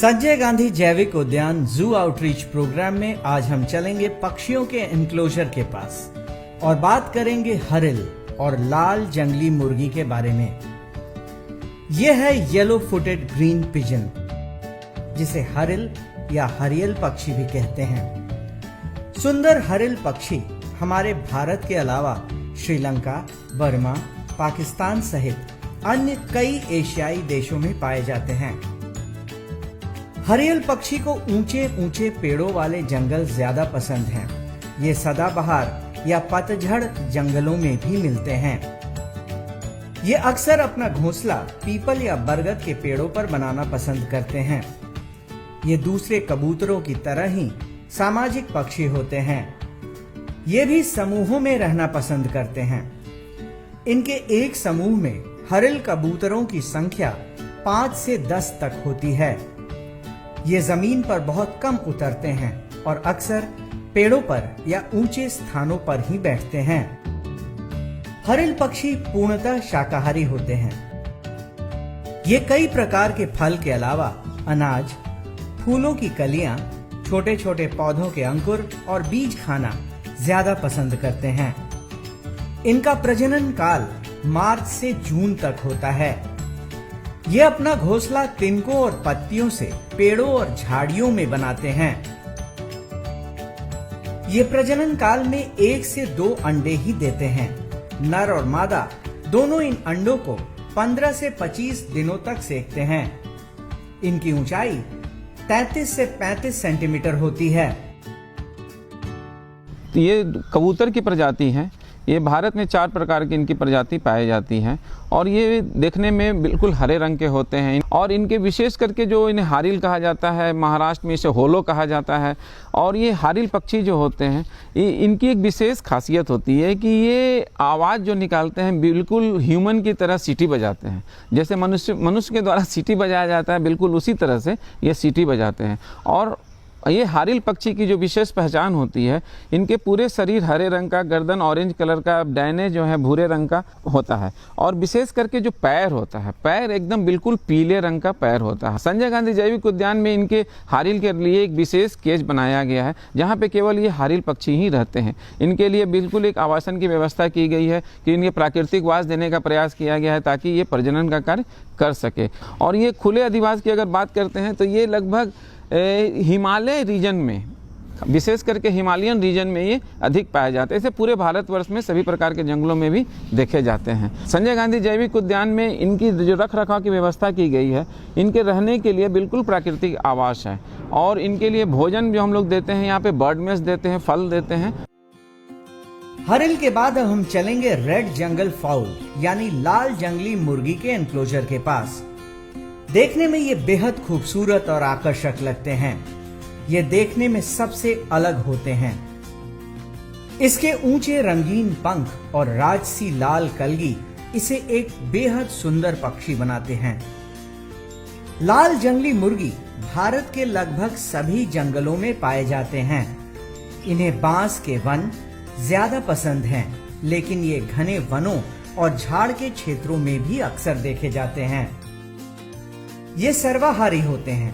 संजय गांधी जैविक उद्यान जू आउटरीच प्रोग्राम में आज हम चलेंगे पक्षियों के एनक्लोजर के पास और बात करेंगे हरिल और लाल जंगली मुर्गी के बारे में। यह है येलो फुटेड ग्रीन पिजन, जिसे हरिल या हरियल पक्षी भी कहते हैं। सुंदर हरिल पक्षी हमारे भारत के अलावा श्रीलंका, बर्मा, पाकिस्तान सहित अन्य कई एशियाई देशों में पाए जाते हैं। हरियल पक्षी को ऊंचे ऊंचे पेड़ों वाले जंगल ज्यादा पसंद हैं। ये सदाबहार या पतझड़ जंगलों में भी मिलते हैं। ये अक्सर अपना घोंसला पीपल या बरगद के पेड़ों पर बनाना पसंद करते हैं। ये दूसरे कबूतरों की तरह ही सामाजिक पक्षी होते हैं। ये भी समूहों में रहना पसंद करते हैं। इनके एक समूह में हरिल कबूतरों की संख्या 5 से 10 तक होती है। ये जमीन पर बहुत कम उतरते हैं और अक्सर पेड़ों पर या ऊंचे स्थानों पर ही बैठते हैं। हरिल पक्षी पूर्णतः शाकाहारी होते हैं। ये कई प्रकार के फल के अलावा अनाज, फूलों की कलियां, छोटे छोटे पौधों के अंकुर और बीज खाना ज्यादा पसंद करते हैं। इनका प्रजनन काल मार्च से जून तक होता है। ये अपना घोंसला तिनकों और पत्तियों से पेड़ों और झाड़ियों में बनाते हैं। ये प्रजनन काल में 1 से 2 अंडे ही देते हैं। नर और मादा दोनों इन अंडों को 15 से 25 दिनों तक सेकते हैं। इनकी ऊंचाई 33 से 35 सेंटीमीटर होती है। ये कबूतर की प्रजाति है। ये भारत में 4 प्रकार की इनकी प्रजाति पाई जाती हैं और ये देखने में बिल्कुल हरे रंग के होते हैं। और इनके विशेष करके जो इन्हें हारिल कहा जाता है, महाराष्ट्र में इसे होलो कहा जाता है। और ये हारिल पक्षी जो होते हैं, इनकी एक विशेष खासियत होती है कि ये आवाज़ जो निकालते हैं बिल्कुल ह्यूमन की तरह सीटी बजाते हैं। जैसे मनुष्य के द्वारा सीटी बजाया जाता है, बिल्कुल उसी तरह से ये सीटी बजाते हैं। और ये हारिल पक्षी की जो विशेष पहचान होती है, इनके पूरे शरीर हरे रंग का, गर्दन ऑरेंज कलर का, डैने जो है भूरे रंग का होता है। और विशेष करके जो पैर होता है, पैर एकदम बिल्कुल पीले रंग का पैर होता है। संजय गांधी जैविक उद्यान में इनके हारिल के लिए एक विशेष केज बनाया गया है, जहाँ पे केवल ये हारिल पक्षी ही रहते हैं। इनके लिए बिल्कुल एक आवासन की व्यवस्था की गई है कि इन्हें प्राकृतिक वास देने का प्रयास किया गया है ताकि ये प्रजनन का कार्य कर सके। और ये खुले अधिवास की अगर बात करते हैं तो ये लगभग हिमालय रीजन में, विशेष करके हिमालयन रीजन में ये अधिक पाए जाते हैं। ऐसे पूरे भारतवर्ष में सभी प्रकार के जंगलों में भी देखे जाते हैं। संजय गांधी जैविक उद्यान में इनकी जो रख रखाव की व्यवस्था की गई है, इनके रहने के लिए बिल्कुल प्राकृतिक आवास है। और इनके लिए भोजन जो हम लोग देते हैं, यहाँ पे बर्ड मेस देते हैं, फल देते हैं। हरिल के बाद अब हम चलेंगे रेड जंगल फाउल यानी लाल जंगली मुर्गी के एनक्लोजर के पास। देखने में ये बेहद खूबसूरत और आकर्षक लगते हैं। ये देखने में सबसे अलग होते हैं। इसके ऊंचे रंगीन पंख और राजसी लाल कलगी इसे एक बेहद सुंदर पक्षी बनाते हैं। लाल जंगली मुर्गी भारत के लगभग सभी जंगलों में पाए जाते हैं। इन्हें बांस के वन ज्यादा पसंद हैं, लेकिन ये घने वनों और झाड़ के क्षेत्रों में भी अक्सर देखे जाते हैं। ये सर्वाहारी होते हैं।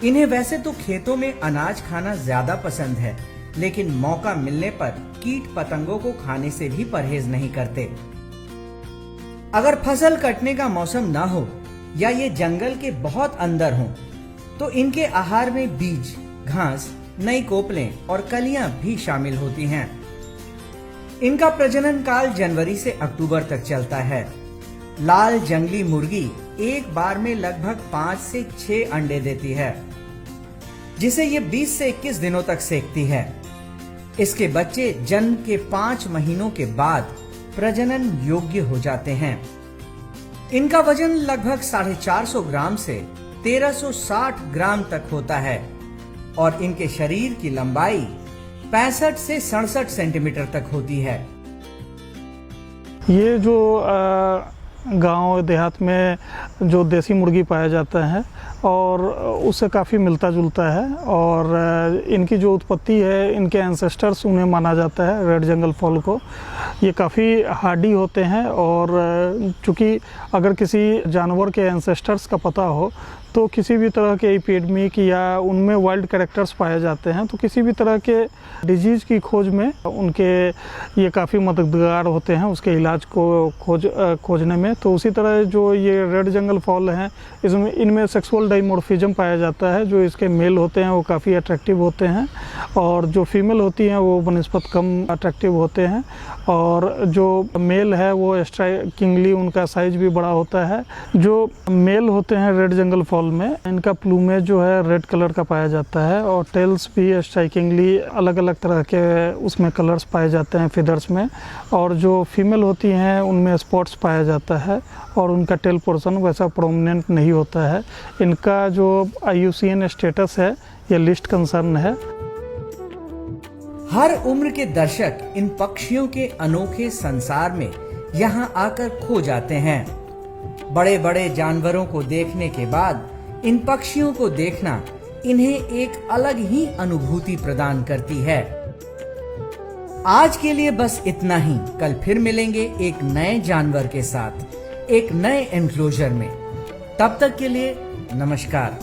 इन्हें वैसे तो खेतों में अनाज खाना ज्यादा पसंद है, लेकिन मौका मिलने पर कीट पतंगों को खाने से भी परहेज नहीं करते। अगर फसल कटने का मौसम ना हो या ये जंगल के बहुत अंदर हो, तो इनके आहार में बीज, घास, नई कोपलें और कलियां भी शामिल होती हैं। इनका प्रजनन काल जनवरी से अक्टूबर तक चलता है। लाल जंगली मुर्गी एक बार में लगभग 5 से 6 अंडे देती है, जिसे ये 20 से 21 दिनों तक सेकती है। इसके बच्चे जन्म के 5 महीनों के बाद प्रजनन योग्य हो जाते हैं। इनका वजन लगभग 450 ग्राम से 1360 ग्राम तक होता है और इनके शरीर की लंबाई 65 से 67 सेंटीमीटर तक होती है। ये जो गांव देहात में जो देसी मुर्गी पाया जाता है और उससे काफ़ी मिलता जुलता है। और इनकी जो उत्पत्ति है, इनके एंसेस्टर्स उन्हें माना जाता है, रेड जंगल फॉल को। ये काफ़ी हार्डी होते हैं और चूँकि अगर किसी जानवर के एंसेस्टर्स का पता हो तो किसी भी तरह के एपिडेमिक या उनमें वाइल्ड कैरेक्टर्स पाए जाते हैं तो किसी भी तरह के डिजीज़ की खोज में उनके ये काफ़ी मददगार होते हैं उसके इलाज को खोजने में। तो उसी तरह जो ये रेड जंगल फॉल हैं, इसमें इनमें सेक्सुअल डाइमॉर्फिज्म पाया जाता है। जो इसके मेल होते हैं वो काफ़ी अट्रैक्टिव होते हैं और जो फीमेल होती हैं वो बनिस्बत कम अट्रैक्टिव होते हैं। और जो मेल है वो स्ट्राइकिंगली उनका साइज भी बड़ा होता है। जो मेल होते हैं रेड जंगल फॉल में, इनका प्लूमेज जो है रेड कलर का पाया जाता है और टेल्स भी स्ट्राइकिंगली अलग अलग तरह के उसमें कलर्स पाए जाते हैं फेदर्स में। और जो फीमेल होती हैं उनमें स्पॉट्स पाया जाता है और उनका टेल पोर्शन वैसा प्रोमिनेंट नहीं होता है। इनका जो IUCN स्टेटस है ये लिस्ट कंसर्न है। हर उम्र के दर्शक इन पक्षियों के अनोखे संसार में यहाँ आकर खो जाते हैं। बड़े बड़े जानवरों को देखने के बाद इन पक्षियों को देखना इन्हें एक अलग ही अनुभूति प्रदान करती है। आज के लिए बस इतना ही। कल फिर मिलेंगे एक नए जानवर के साथ, एक नए एनक्लोजर में। तब तक के लिए नमस्कार।